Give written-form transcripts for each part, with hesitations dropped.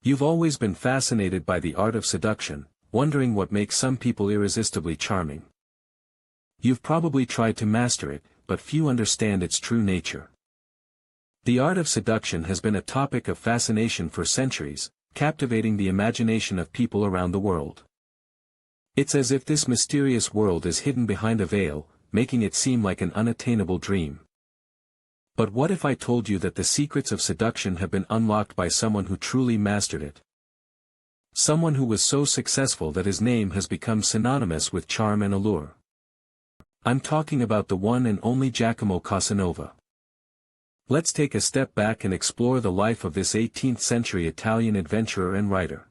You've always been fascinated by the art of seduction, wondering what makes some people irresistibly charming. You've probably tried to master it, but few understand its true nature. The art of seduction has been a topic of fascination for centuries, captivating the imagination of people around the world. It's as if this mysterious world is hidden behind a veil, making it seem like an unattainable dream. But what if I told you that the secrets of seduction have been unlocked by someone who truly mastered it? Someone who was so successful that his name has become synonymous with charm and allure. I'm talking about the one and only Giacomo Casanova. Let's take a step back and explore the life of this 18th-century Italian adventurer and writer.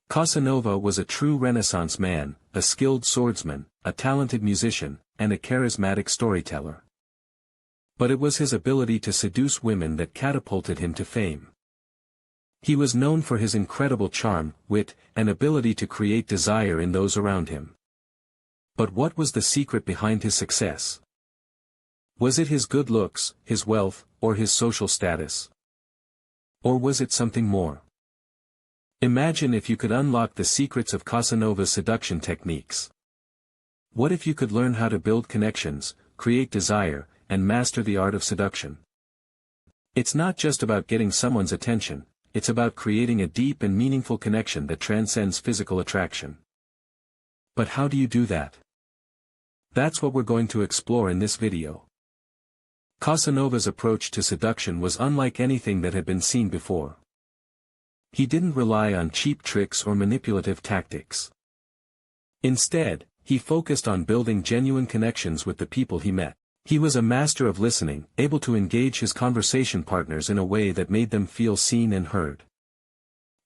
Casanova was a true Renaissance man, a skilled swordsman, a talented musician, and a charismatic storyteller. But it was his ability to seduce women that catapulted him to fame. He was known for his incredible charm, wit, and ability to create desire in those around him. But what was the secret behind his success? Was it his good looks, his wealth, or his social status? Or was it something more? Imagine if you could unlock the secrets of Casanova's seduction techniques. What if you could learn how to build connections, create desire, and master the art of seduction? It's not just about getting someone's attention, it's about creating a deep and meaningful connection that transcends physical attraction. But how do you do that? That's what we're going to explore in this video. Casanova's approach to seduction was unlike anything that had been seen before. He didn't rely on cheap tricks or manipulative tactics. Instead, he focused on building genuine connections with the people he met. He was a master of listening, able to engage his conversation partners in a way that made them feel seen and heard.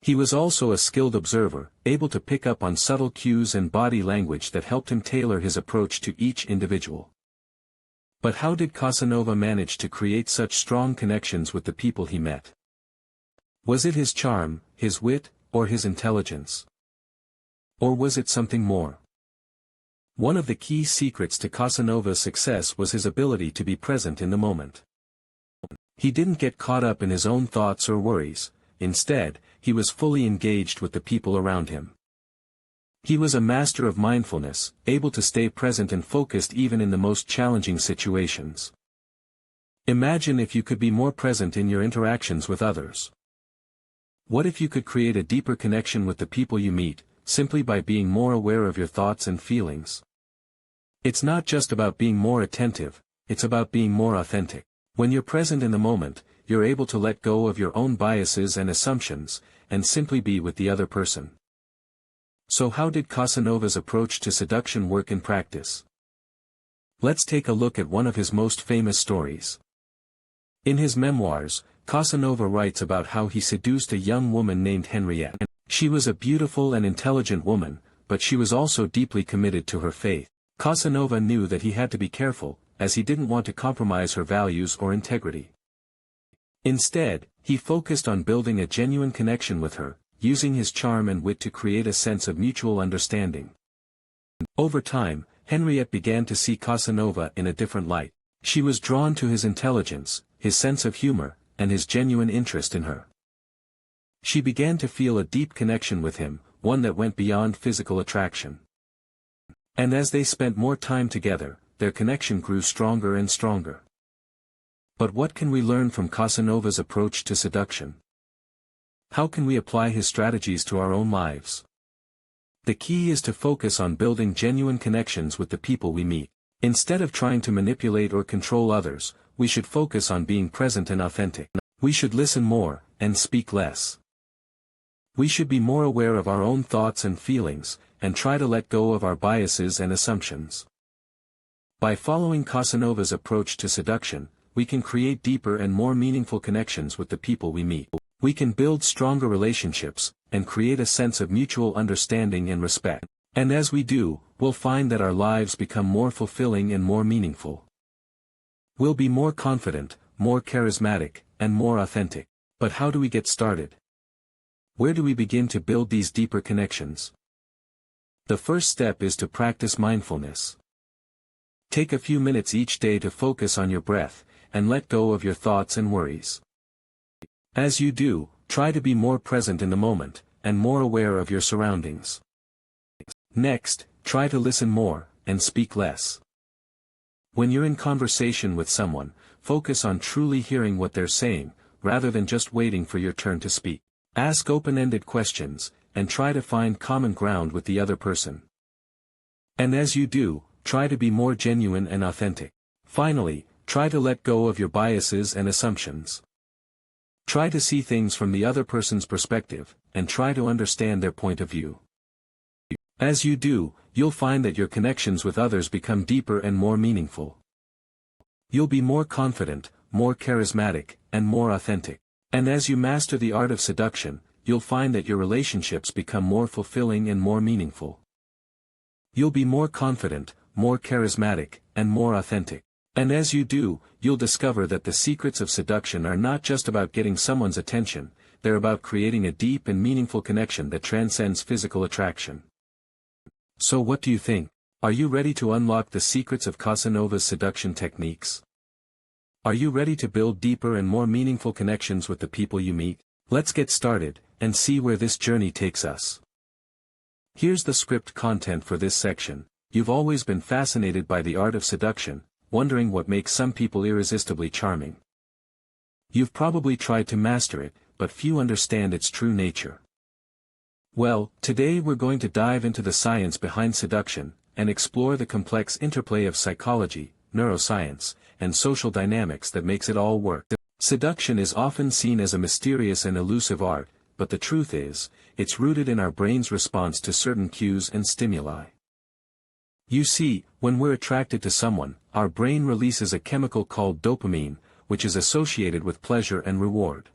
He was also a skilled observer, able to pick up on subtle cues and body language that helped him tailor his approach to each individual. But how did Casanova manage to create such strong connections with the people he met? Was it his charm, his wit, or his intelligence? Or was it something more? One of the key secrets to Casanova's success was his ability to be present in the moment. He didn't get caught up in his own thoughts or worries, instead, he was fully engaged with the people around him. He was a master of mindfulness, able to stay present and focused even in the most challenging situations. Imagine if you could be more present in your interactions with others. What if you could create a deeper connection with the people you meet, simply by being more aware of your thoughts and feelings? It's not just about being more attentive, it's about being more authentic. When you're present in the moment, you're able to let go of your own biases and assumptions, and simply be with the other person. So how did Casanova's approach to seduction work in practice? Let's take a look at one of his most famous stories. In his memoirs, Casanova writes about how he seduced a young woman named Henriette. She was a beautiful and intelligent woman, but she was also deeply committed to her faith. Casanova knew that he had to be careful, as he didn't want to compromise her values or integrity. Instead, he focused on building a genuine connection with her, using his charm and wit to create a sense of mutual understanding. Over time, Henriette began to see Casanova in a different light. She was drawn to his intelligence, his sense of humor, and his genuine interest in her. She began to feel a deep connection with him, one that went beyond physical attraction. And as they spent more time together, their connection grew stronger and stronger. But what can we learn from Casanova's approach to seduction? How can we apply his strategies to our own lives? The key is to focus on building genuine connections with the people we meet. Instead of trying to manipulate or control others, we should focus on being present and authentic. We should listen more, and speak less. We should be more aware of our own thoughts and feelings, and try to let go of our biases and assumptions. By following Casanova's approach to seduction, we can create deeper and more meaningful connections with the people we meet. We can build stronger relationships, and create a sense of mutual understanding and respect. And as we do, we'll find that our lives become more fulfilling and more meaningful. We'll be more confident, more charismatic, and more authentic. But how do we get started? Where do we begin to build these deeper connections? The first step is to practice mindfulness. Take a few minutes each day to focus on your breath, and let go of your thoughts and worries. As you do, try to be more present in the moment, and more aware of your surroundings. Next, try to listen more, and speak less. When you're in conversation with someone, focus on truly hearing what they're saying, rather than just waiting for your turn to speak. Ask open-ended questions, and try to find common ground with the other person. And as you do, try to be more genuine and authentic. Finally, try to let go of your biases and assumptions. Try to see things from the other person's perspective, and try to understand their point of view. As you do, you'll find that your connections with others become deeper and more meaningful. You'll be more confident, more charismatic, and more authentic. And as you master the art of seduction, you'll find that your relationships become more fulfilling and more meaningful. You'll be more confident, more charismatic, and more authentic. And as you do, you'll discover that the secrets of seduction are not just about getting someone's attention, they're about creating a deep and meaningful connection that transcends physical attraction. So what do you think? Are you ready to unlock the secrets of Casanova's seduction techniques? Are you ready to build deeper and more meaningful connections with the people you meet? Let's get started, and see where this journey takes us. Here's the script content for this section. You've always been fascinated by the art of seduction, wondering what makes some people irresistibly charming. You've probably tried to master it, but few understand its true nature. Well, today we're going to dive into the science behind seduction, and explore the complex interplay of psychology, neuroscience, and social dynamics that makes it all work. Seduction is often seen as a mysterious and elusive art, but the truth is, it's rooted in our brain's response to certain cues and stimuli. You see, when we're attracted to someone, our brain releases a chemical called dopamine, which is associated with pleasure and reward.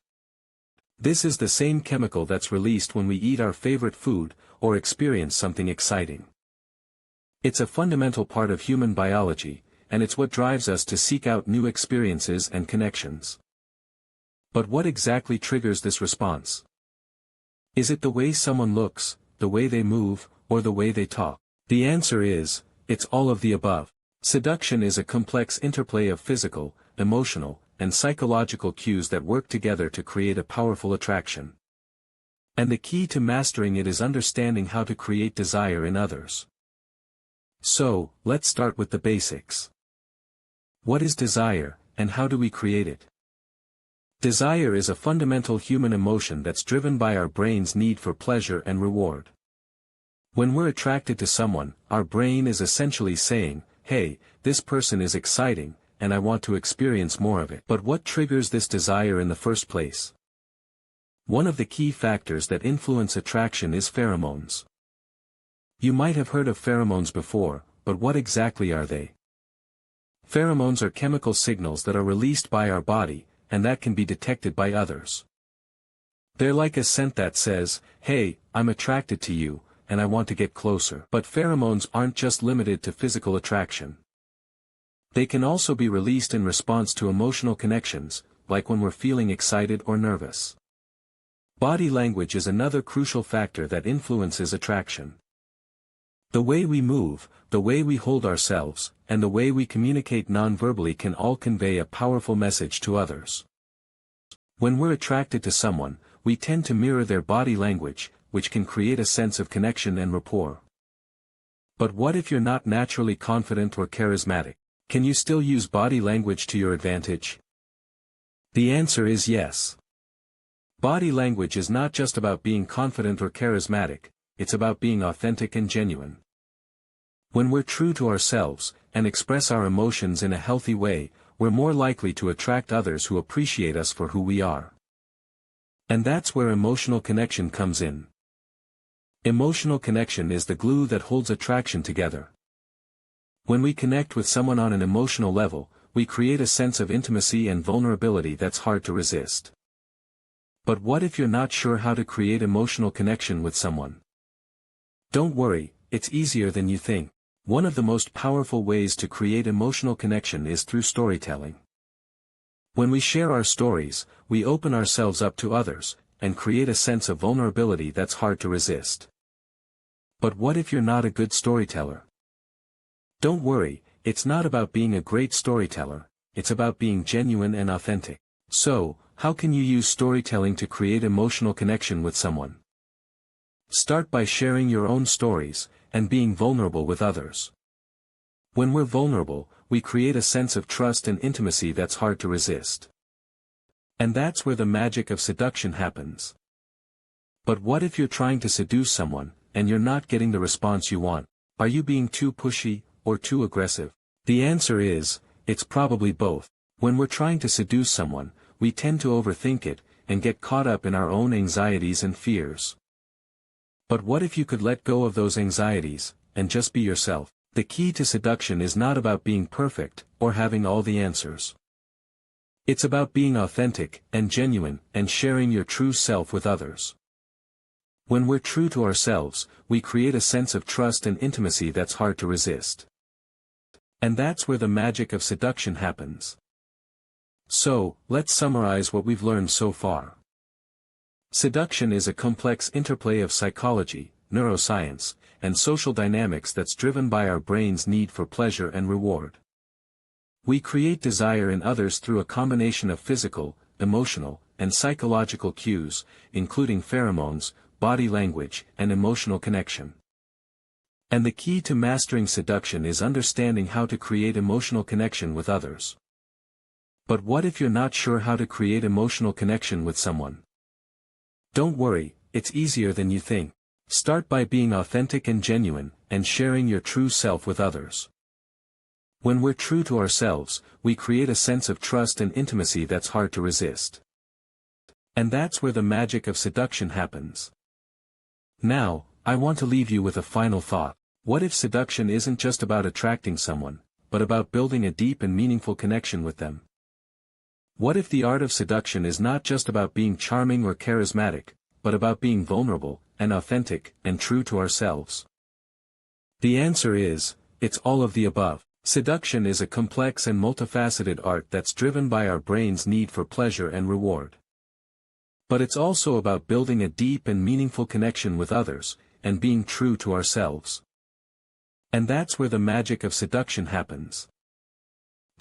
This is the same chemical that's released when we eat our favorite food, or experience something exciting. It's a fundamental part of human biology, and it's what drives us to seek out new experiences and connections. But what exactly triggers this response? Is it the way someone looks, the way they move, or the way they talk? The answer is, it's all of the above. Seduction is a complex interplay of physical, emotional, and psychological cues that work together to create a powerful attraction. And the key to mastering it is understanding how to create desire in others. So, let's start with the basics. What is desire, and how do we create it? Desire is a fundamental human emotion that's driven by our brain's need for pleasure and reward. When we're attracted to someone, our brain is essentially saying, "Hey, this person is exciting, and I want to experience more of it." But what triggers this desire in the first place? One of the key factors that influence attraction is pheromones. You might have heard of pheromones before, but what exactly are they? Pheromones are chemical signals that are released by our body, and that can be detected by others. They're like a scent that says, "Hey, I'm attracted to you, and I want to get closer." But pheromones aren't just limited to physical attraction. They can also be released in response to emotional connections, like when we're feeling excited or nervous. Body language is another crucial factor that influences attraction. The way we move, the way we hold ourselves, and the way we communicate non-verbally can all convey a powerful message to others. When we're attracted to someone, we tend to mirror their body language, which can create a sense of connection and rapport. But what if you're not naturally confident or charismatic? Can you still use body language to your advantage? The answer is yes. Body language is not just about being confident or charismatic, it's about being authentic and genuine. When we're true to ourselves, and express our emotions in a healthy way, we're more likely to attract others who appreciate us for who we are. And that's where emotional connection comes in. Emotional connection is the glue that holds attraction together. When we connect with someone on an emotional level, we create a sense of intimacy and vulnerability that's hard to resist. But what if you're not sure how to create emotional connection with someone? Don't worry, it's easier than you think. One of the most powerful ways to create emotional connection is through storytelling. When we share our stories, we open ourselves up to others, and create a sense of vulnerability that's hard to resist. But what if you're not a good storyteller? Don't worry, it's not about being a great storyteller, it's about being genuine and authentic. So, how can you use storytelling to create emotional connection with someone? Start by sharing your own stories, and being vulnerable with others. When we're vulnerable, we create a sense of trust and intimacy that's hard to resist. And that's where the magic of seduction happens. But what if you're trying to seduce someone, and you're not getting the response you want? Are you being too pushy, or too aggressive? The answer is, it's probably both. When we're trying to seduce someone, we tend to overthink it, and get caught up in our own anxieties and fears. But what if you could let go of those anxieties, and just be yourself? The key to seduction is not about being perfect, or having all the answers. It's about being authentic, and genuine, and sharing your true self with others. When we're true to ourselves, we create a sense of trust and intimacy that's hard to resist. And that's where the magic of seduction happens. So, let's summarize what we've learned so far. Seduction is a complex interplay of psychology, neuroscience, and social dynamics that's driven by our brain's need for pleasure and reward. We create desire in others through a combination of physical, emotional, and psychological cues, including pheromones, body language, and emotional connection. And the key to mastering seduction is understanding how to create emotional connection with others. But what if you're not sure how to create emotional connection with someone? Don't worry, it's easier than you think. Start by being authentic and genuine, and sharing your true self with others. When we're true to ourselves, we create a sense of trust and intimacy that's hard to resist. And that's where the magic of seduction happens. Now, I want to leave you with a final thought. What if seduction isn't just about attracting someone, but about building a deep and meaningful connection with them? What if the art of seduction is not just about being charming or charismatic, but about being vulnerable, and authentic, and true to ourselves? The answer is, it's all of the above. Seduction is a complex and multifaceted art that's driven by our brain's need for pleasure and reward. But it's also about building a deep and meaningful connection with others, and being true to ourselves. And that's where the magic of seduction happens.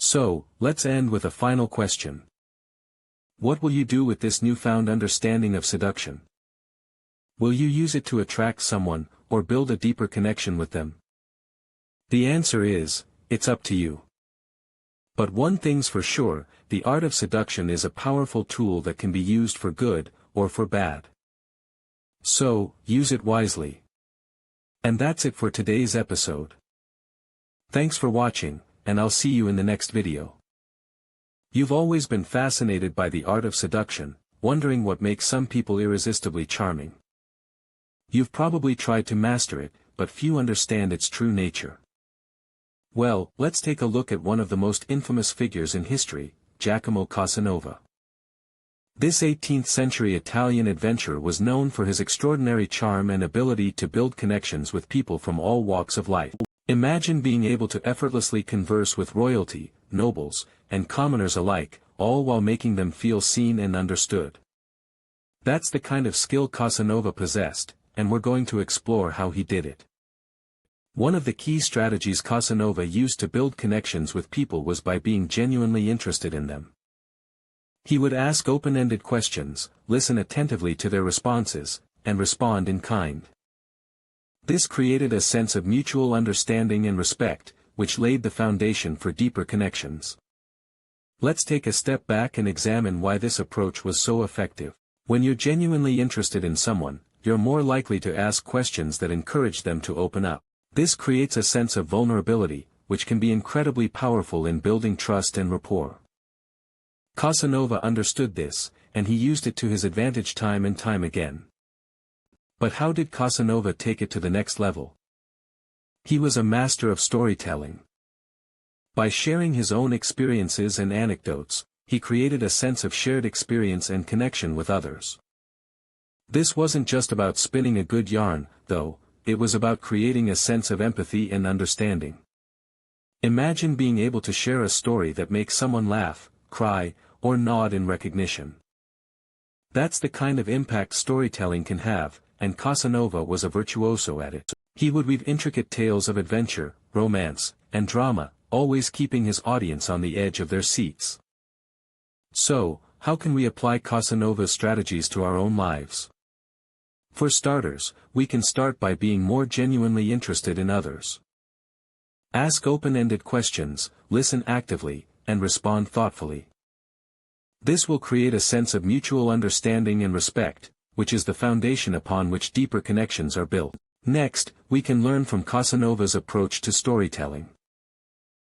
So, let's end with a final question. What will you do with this newfound understanding of seduction? Will you use it to attract someone, or build a deeper connection with them? The answer is, it's up to you. But one thing's for sure, the art of seduction is a powerful tool that can be used for good, or for bad. So, use it wisely. And that's it for today's episode. Thanks for watching, and I'll see you in the next video. You've always been fascinated by the art of seduction, wondering what makes some people irresistibly charming. You've probably tried to master it, but few understand its true nature. Well, let's take a look at one of the most infamous figures in history, Giacomo Casanova. This 18th-century Italian adventurer was known for his extraordinary charm and ability to build connections with people from all walks of life. Imagine being able to effortlessly converse with royalty, nobles, and commoners alike, all while making them feel seen and understood. That's the kind of skill Casanova possessed, and we're going to explore how he did it. One of the key strategies Casanova used to build connections with people was by being genuinely interested in them. He would ask open-ended questions, listen attentively to their responses, and respond in kind. This created a sense of mutual understanding and respect, which laid the foundation for deeper connections. Let's take a step back and examine why this approach was so effective. When you're genuinely interested in someone, you're more likely to ask questions that encourage them to open up. This creates a sense of vulnerability, which can be incredibly powerful in building trust and rapport. Casanova understood this, and he used it to his advantage time and time again. But how did Casanova take it to the next level? He was a master of storytelling. By sharing his own experiences and anecdotes, he created a sense of shared experience and connection with others. This wasn't just about spinning a good yarn, though, it was about creating a sense of empathy and understanding. Imagine being able to share a story that makes someone laugh, cry, or nod in recognition. That's the kind of impact storytelling can have, and Casanova was a virtuoso at it. He would weave intricate tales of adventure, romance, and drama, always keeping his audience on the edge of their seats. So, how can we apply Casanova's strategies to our own lives? For starters, we can start by being more genuinely interested in others. Ask open-ended questions, listen actively, and respond thoughtfully. This will create a sense of mutual understanding and respect, which is the foundation upon which deeper connections are built. Next, we can learn from Casanova's approach to storytelling.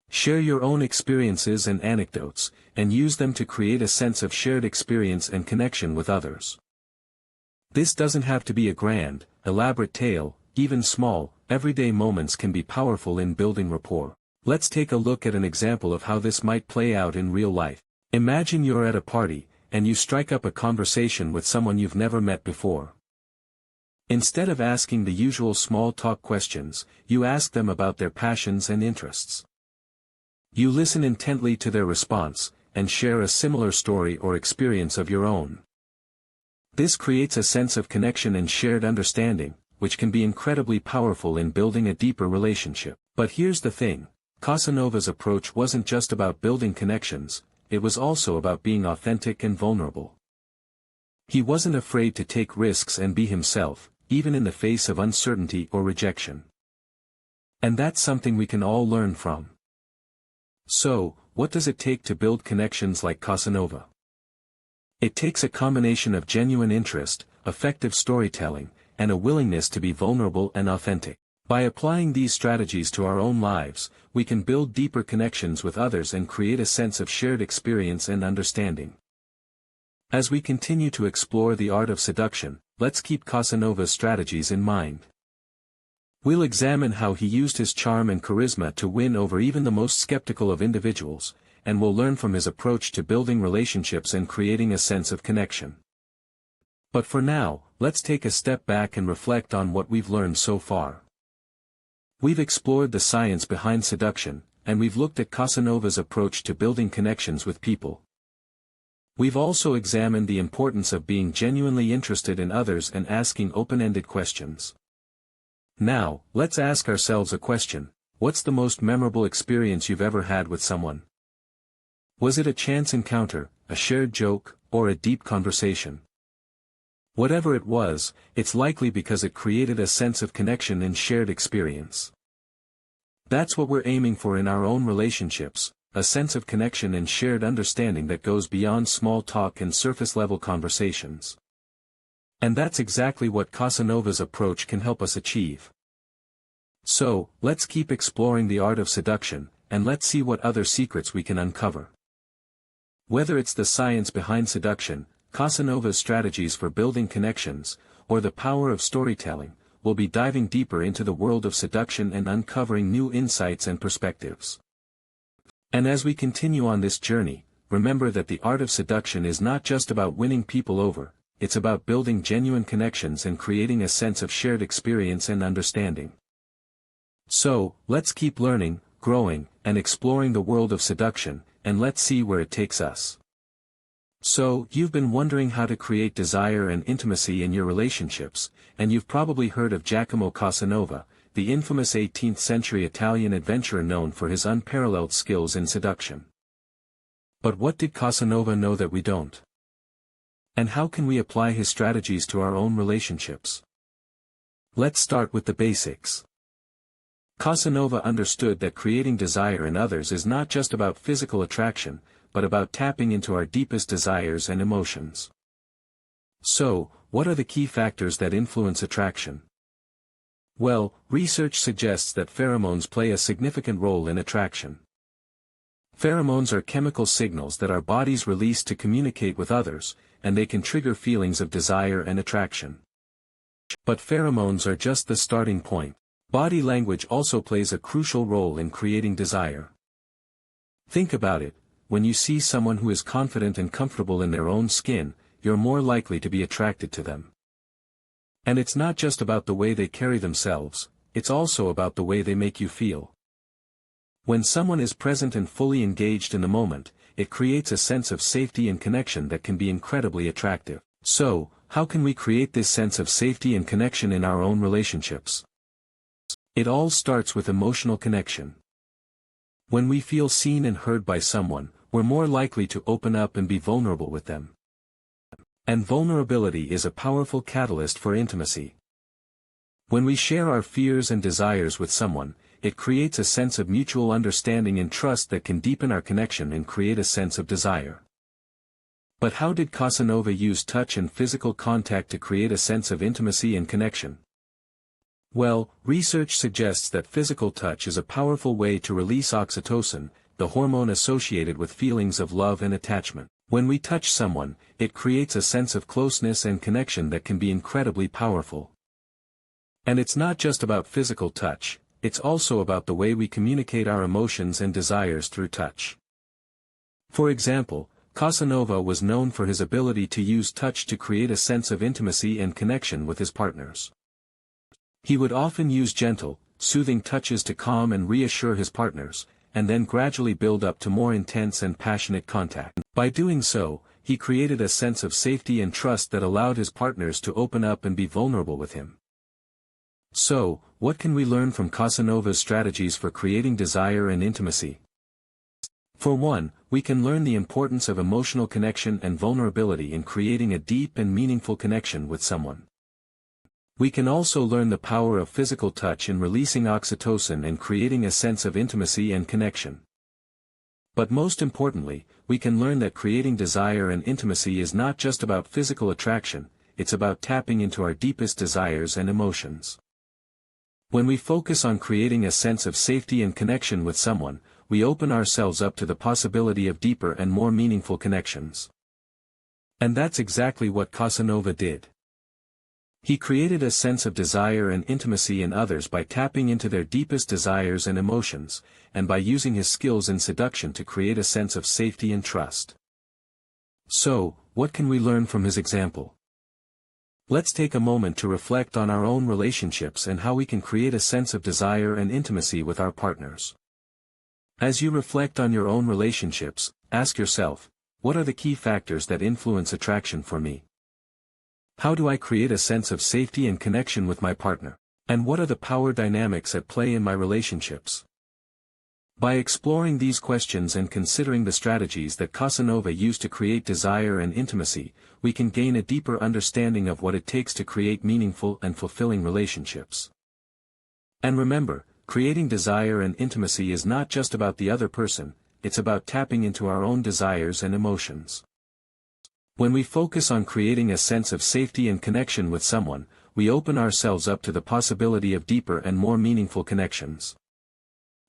Share your own experiences and anecdotes, and use them to create a sense of shared experience and connection with others. This doesn't have to be a grand, elaborate tale, even small, everyday moments can be powerful in building rapport. Let's take a look at an example of how this might play out in real life. Imagine you're at a party, and you strike up a conversation with someone you've never met before. Instead of asking the usual small talk questions, you ask them about their passions and interests. You listen intently to their response, and share a similar story or experience of your own. This creates a sense of connection and shared understanding, which can be incredibly powerful in building a deeper relationship. But here's the thing, Casanova's approach wasn't just about building connections, it was also about being authentic and vulnerable. He wasn't afraid to take risks and be himself, even in the face of uncertainty or rejection. And that's something we can all learn from. So, what does it take to build connections like Casanova? It takes a combination of genuine interest, effective storytelling, and a willingness to be vulnerable and authentic. By applying these strategies to our own lives, we can build deeper connections with others and create a sense of shared experience and understanding. As we continue to explore the art of seduction, let's keep Casanova's strategies in mind. We'll examine how he used his charm and charisma to win over even the most skeptical of individuals, and we'll learn from his approach to building relationships and creating a sense of connection. But for now, let's take a step back and reflect on what we've learned so far. We've explored the science behind seduction, and we've looked at Casanova's approach to building connections with people. We've also examined the importance of being genuinely interested in others and asking open-ended questions. Now, let's ask ourselves a question: what's the most memorable experience you've ever had with someone? Was it a chance encounter, a shared joke, or a deep conversation? Whatever it was, it's likely because it created a sense of connection and shared experience. That's what we're aiming for in our own relationships, a sense of connection and shared understanding that goes beyond small talk and surface-level conversations. And that's exactly what Casanova's approach can help us achieve. So, let's keep exploring the art of seduction, and let's see what other secrets we can uncover. Whether it's the science behind seduction, Casanova's strategies for building connections, or the power of storytelling, we'll be diving deeper into the world of seduction and uncovering new insights and perspectives. And as we continue on this journey, remember that the art of seduction is not just about winning people over, it's about building genuine connections and creating a sense of shared experience and understanding. So, let's keep learning, growing, and exploring the world of seduction, and let's see where it takes us. So, you've been wondering how to create desire and intimacy in your relationships, and you've probably heard of Giacomo Casanova, the infamous 18th-century Italian adventurer known for his unparalleled skills in seduction. But what did Casanova know that we don't? And how can we apply his strategies to our own relationships? Let's start with the basics. Casanova understood that creating desire in others is not just about physical attraction, but about tapping into our deepest desires and emotions. So, what are the key factors that influence attraction? Well, research suggests that pheromones play a significant role in attraction. Pheromones are chemical signals that our bodies release to communicate with others, and they can trigger feelings of desire and attraction. But pheromones are just the starting point. Body language also plays a crucial role in creating desire. Think about it. When you see someone who is confident and comfortable in their own skin, you're more likely to be attracted to them. And it's not just about the way they carry themselves, it's also about the way they make you feel. When someone is present and fully engaged in the moment, it creates a sense of safety and connection that can be incredibly attractive. So, how can we create this sense of safety and connection in our own relationships? It all starts with emotional connection. When we feel seen and heard by someone, we're more likely to open up and be vulnerable with them. And vulnerability is a powerful catalyst for intimacy. When we share our fears and desires with someone, it creates a sense of mutual understanding and trust that can deepen our connection and create a sense of desire. But how did Casanova use touch and physical contact to create a sense of intimacy and connection? Well, research suggests that physical touch is a powerful way to release oxytocin, the hormone associated with feelings of love and attachment. When we touch someone, it creates a sense of closeness and connection that can be incredibly powerful. And it's not just about physical touch, it's also about the way we communicate our emotions and desires through touch. For example, Casanova was known for his ability to use touch to create a sense of intimacy and connection with his partners. He would often use gentle, soothing touches to calm and reassure his partners, and then gradually build up to more intense and passionate contact. By doing so, he created a sense of safety and trust that allowed his partners to open up and be vulnerable with him. So, what can we learn from Casanova's strategies for creating desire and intimacy? For one, we can learn the importance of emotional connection and vulnerability in creating a deep and meaningful connection with someone. We can also learn the power of physical touch in releasing oxytocin and creating a sense of intimacy and connection. But most importantly, we can learn that creating desire and intimacy is not just about physical attraction, it's about tapping into our deepest desires and emotions. When we focus on creating a sense of safety and connection with someone, we open ourselves up to the possibility of deeper and more meaningful connections. And that's exactly what Casanova did. He created a sense of desire and intimacy in others by tapping into their deepest desires and emotions, and by using his skills in seduction to create a sense of safety and trust. So, what can we learn from his example? Let's take a moment to reflect on our own relationships and how we can create a sense of desire and intimacy with our partners. As you reflect on your own relationships, ask yourself, what are the key factors that influence attraction for me? How do I create a sense of safety and connection with my partner? And what are the power dynamics at play in my relationships? By exploring these questions and considering the strategies that Casanova used to create desire and intimacy, we can gain a deeper understanding of what it takes to create meaningful and fulfilling relationships. And remember, creating desire and intimacy is not just about the other person, it's about tapping into our own desires and emotions. When we focus on creating a sense of safety and connection with someone, we open ourselves up to the possibility of deeper and more meaningful connections.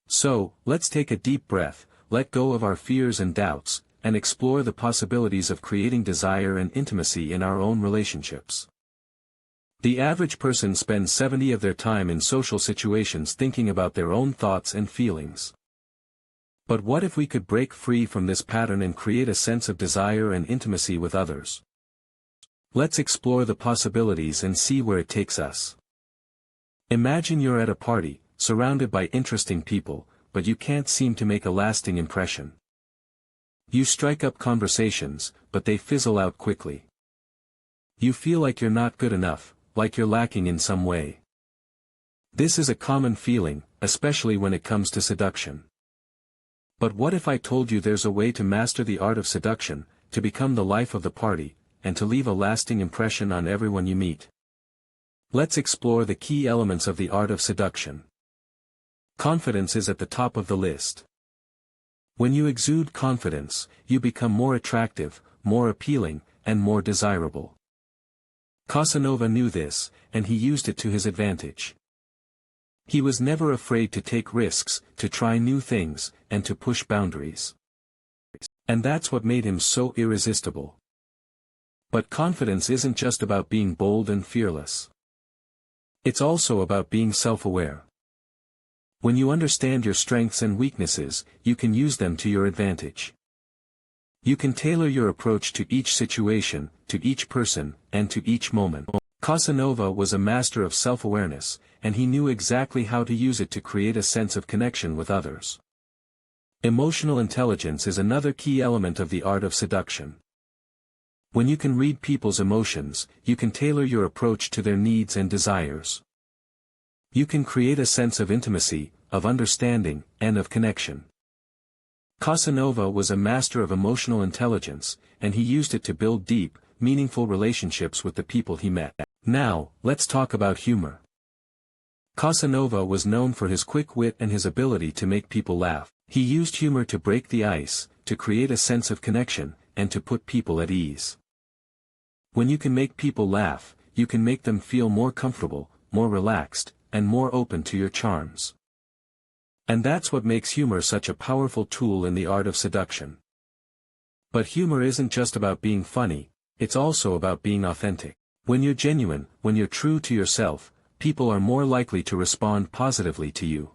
So, let's take a deep breath, let go of our fears and doubts, and explore the possibilities of creating desire and intimacy in our own relationships. The average person spends 70% of their time in social situations thinking about their own thoughts and feelings. But what if we could break free from this pattern and create a sense of desire and intimacy with others? Let's explore the possibilities and see where it takes us. Imagine you're at a party, surrounded by interesting people, but you can't seem to make a lasting impression. You strike up conversations, but they fizzle out quickly. You feel like you're not good enough, like you're lacking in some way. This is a common feeling, especially when it comes to seduction. But what if I told you there's a way to master the art of seduction, to become the life of the party, and to leave a lasting impression on everyone you meet? Let's explore the key elements of the art of seduction. Confidence is at the top of the list. When you exude confidence, you become more attractive, more appealing, and more desirable. Casanova knew this, and he used it to his advantage. He was never afraid to take risks, to try new things, and to push boundaries. And that's what made him so irresistible. But confidence isn't just about being bold and fearless. It's also about being self-aware. When you understand your strengths and weaknesses, you can use them to your advantage. You can tailor your approach to each situation, to each person, and to each moment. Casanova was a master of self-awareness, and he knew exactly how to use it to create a sense of connection with others. Emotional intelligence is another key element of the art of seduction. When you can read people's emotions, you can tailor your approach to their needs and desires. You can create a sense of intimacy, of understanding, and of connection. Casanova was a master of emotional intelligence, and he used it to build deep, meaningful relationships with the people he met. Now, let's talk about humor. Casanova was known for his quick wit and his ability to make people laugh. He used humor to break the ice, to create a sense of connection, and to put people at ease. When you can make people laugh, you can make them feel more comfortable, more relaxed, and more open to your charms. And that's what makes humor such a powerful tool in the art of seduction. But humor isn't just about being funny, it's also about being authentic. When you're genuine, when you're true to yourself, people are more likely to respond positively to you.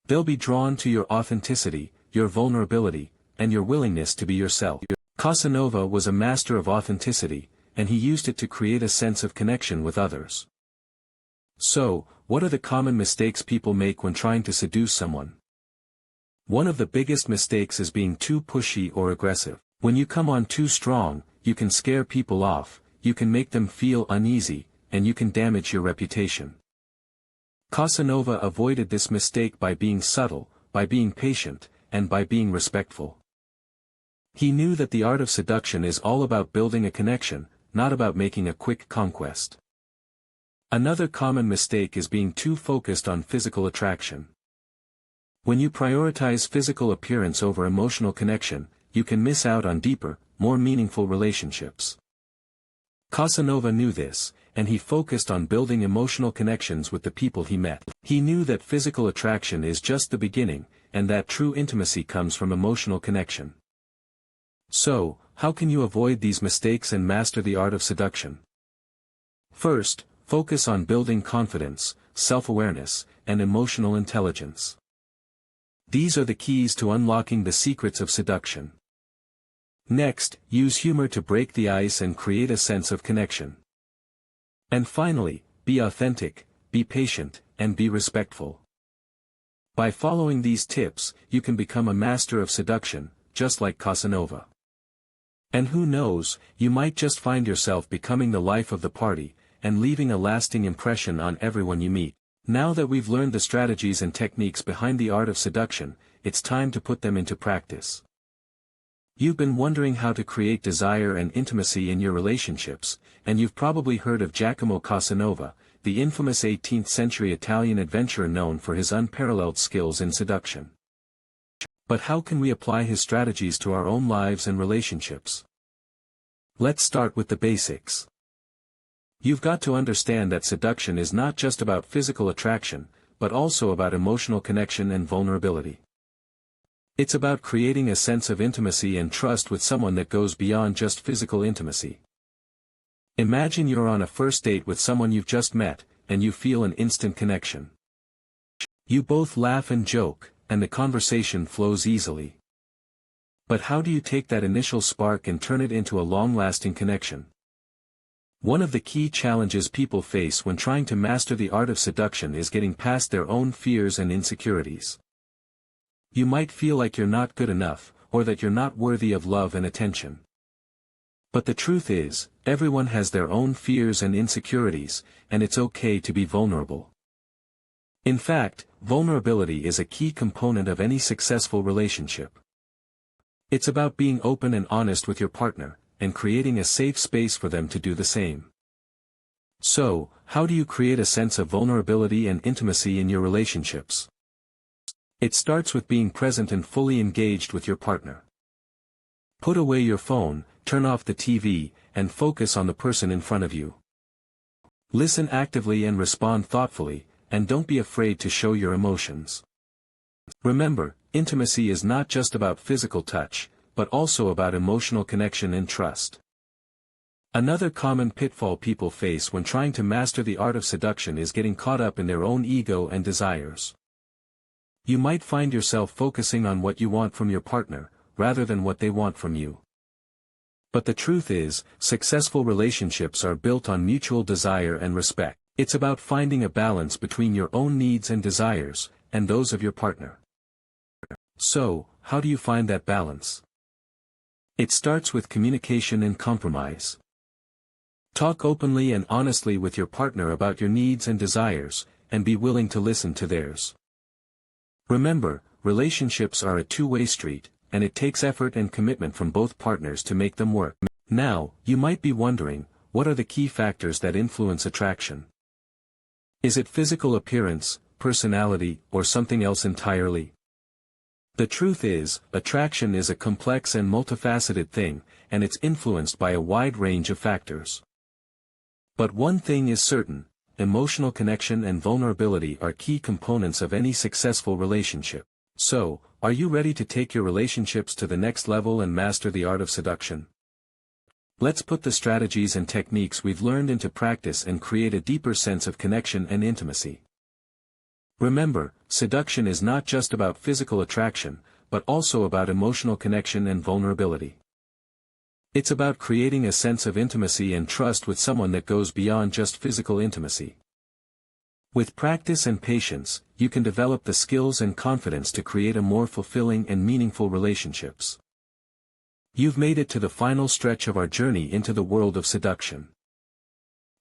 They'll be drawn to your authenticity, your vulnerability, and your willingness to be yourself. Casanova was a master of authenticity, and he used it to create a sense of connection with others. So, what are the common mistakes people make when trying to seduce someone? One of the biggest mistakes is being too pushy or aggressive. When you come on too strong, you can scare people off, you can make them feel uneasy, and you can damage your reputation. Casanova avoided this mistake by being subtle, by being patient, and by being respectful. He knew that the art of seduction is all about building a connection, not about making a quick conquest. Another common mistake is being too focused on physical attraction. When you prioritize physical appearance over emotional connection, you can miss out on deeper, more meaningful relationships. Casanova knew this, and he focused on building emotional connections with the people he met. He knew that physical attraction is just the beginning, and that true intimacy comes from emotional connection. So, how can you avoid these mistakes and master the art of seduction? First, focus on building confidence, self-awareness, and emotional intelligence. These are the keys to unlocking the secrets of seduction. Next, use humor to break the ice and create a sense of connection. And finally, be authentic, be patient, and be respectful. By following these tips, you can become a master of seduction, just like Casanova. And who knows, you might just find yourself becoming the life of the party, and leaving a lasting impression on everyone you meet. Now that we've learned the strategies and techniques behind the art of seduction, it's time to put them into practice. You've been wondering how to create desire and intimacy in your relationships, and you've probably heard of Giacomo Casanova, the infamous 18th-century Italian adventurer known for his unparalleled skills in seduction. But how can we apply his strategies to our own lives and relationships? Let's start with the basics. You've got to understand that seduction is not just about physical attraction, but also about emotional connection and vulnerability. It's about creating a sense of intimacy and trust with someone that goes beyond just physical intimacy. Imagine you're on a first date with someone you've just met, and you feel an instant connection. You both laugh and joke, and the conversation flows easily. But how do you take that initial spark and turn it into a long-lasting connection? One of the key challenges people face when trying to master the art of seduction is getting past their own fears and insecurities. You might feel like you're not good enough, or that you're not worthy of love and attention. But the truth is, everyone has their own fears and insecurities, and it's okay to be vulnerable. In fact, vulnerability is a key component of any successful relationship. It's about being open and honest with your partner, and creating a safe space for them to do the same. So, how do you create a sense of vulnerability and intimacy in your relationships? It starts with being present and fully engaged with your partner. Put away your phone, turn off the TV, and focus on the person in front of you. Listen actively and respond thoughtfully, and don't be afraid to show your emotions. Remember, intimacy is not just about physical touch, but also about emotional connection and trust. Another common pitfall people face when trying to master the art of seduction is getting caught up in their own ego and desires. You might find yourself focusing on what you want from your partner, rather than what they want from you. But the truth is, successful relationships are built on mutual desire and respect. It's about finding a balance between your own needs and desires, and those of your partner. So, how do you find that balance? It starts with communication and compromise. Talk openly and honestly with your partner about your needs and desires, and be willing to listen to theirs. Remember, relationships are a two-way street, and it takes effort and commitment from both partners to make them work. Now, you might be wondering, what are the key factors that influence attraction? Is it physical appearance, personality, or something else entirely? The truth is, attraction is a complex and multifaceted thing, and it's influenced by a wide range of factors. But one thing is certain: emotional connection and vulnerability are key components of any successful relationship. So, are you ready to take your relationships to the next level and master the art of seduction? Let's put the strategies and techniques we've learned into practice and create a deeper sense of connection and intimacy. Remember, seduction is not just about physical attraction, but also about emotional connection and vulnerability. It's about creating a sense of intimacy and trust with someone that goes beyond just physical intimacy. With practice and patience, you can develop the skills and confidence to create a more fulfilling and meaningful relationships. You've made it to the final stretch of our journey into the world of seduction.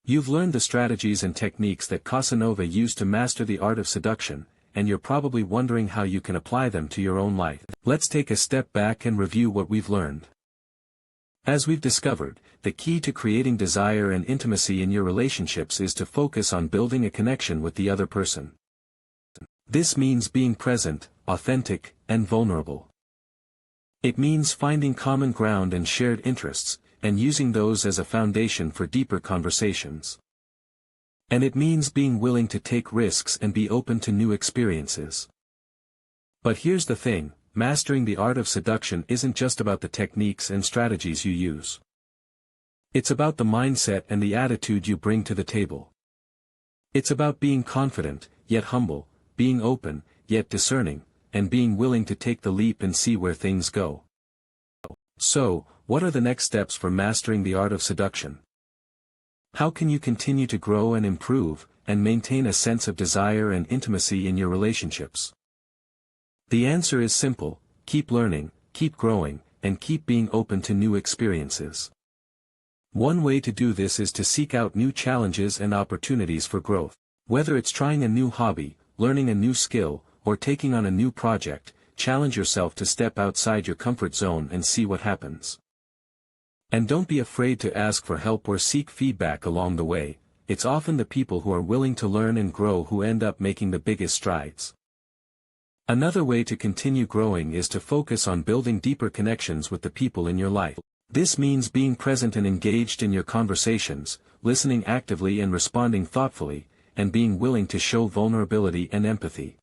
You've learned the strategies and techniques that Casanova used to master the art of seduction, and you're probably wondering how you can apply them to your own life. Let's take a step back and review what we've learned. As we've discovered, the key to creating desire and intimacy in your relationships is to focus on building a connection with the other person. This means being present, authentic, and vulnerable. It means finding common ground and shared interests, and using those as a foundation for deeper conversations. And it means being willing to take risks and be open to new experiences. But here's the thing: mastering the art of seduction isn't just about the techniques and strategies you use. It's about the mindset and the attitude you bring to the table. It's about being confident, yet humble, being open, yet discerning, and being willing to take the leap and see where things go. So, what are the next steps for mastering the art of seduction? How can you continue to grow and improve, and maintain a sense of desire and intimacy in your relationships? The answer is simple: keep learning, keep growing, and keep being open to new experiences. One way to do this is to seek out new challenges and opportunities for growth. Whether it's trying a new hobby, learning a new skill, or taking on a new project, challenge yourself to step outside your comfort zone and see what happens. And don't be afraid to ask for help or seek feedback along the way. It's often the people who are willing to learn and grow who end up making the biggest strides. Another way to continue growing is to focus on building deeper connections with the people in your life. This means being present and engaged in your conversations, listening actively and responding thoughtfully, and being willing to show vulnerability and empathy.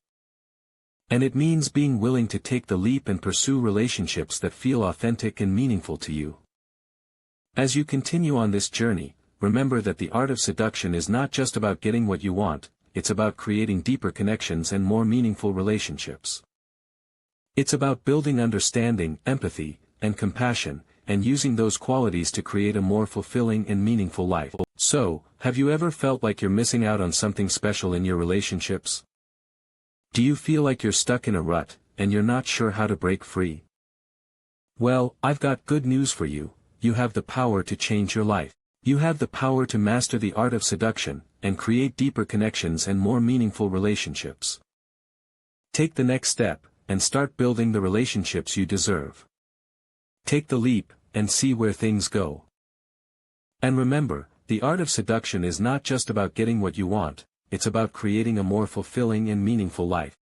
And it means being willing to take the leap and pursue relationships that feel authentic and meaningful to you. As you continue on this journey, remember that the art of seduction is not just about getting what you want, it's about creating deeper connections and more meaningful relationships. It's about building understanding, empathy, and compassion, and using those qualities to create a more fulfilling and meaningful life. So, have you ever felt like you're missing out on something special in your relationships? Do you feel like you're stuck in a rut, and you're not sure how to break free? Well, I've got good news for you: you have the power to change your life. You have the power to master the art of seduction, and create deeper connections and more meaningful relationships. Take the next step, and start building the relationships you deserve. Take the leap, and see where things go. And remember, the art of seduction is not just about getting what you want, it's about creating a more fulfilling and meaningful life.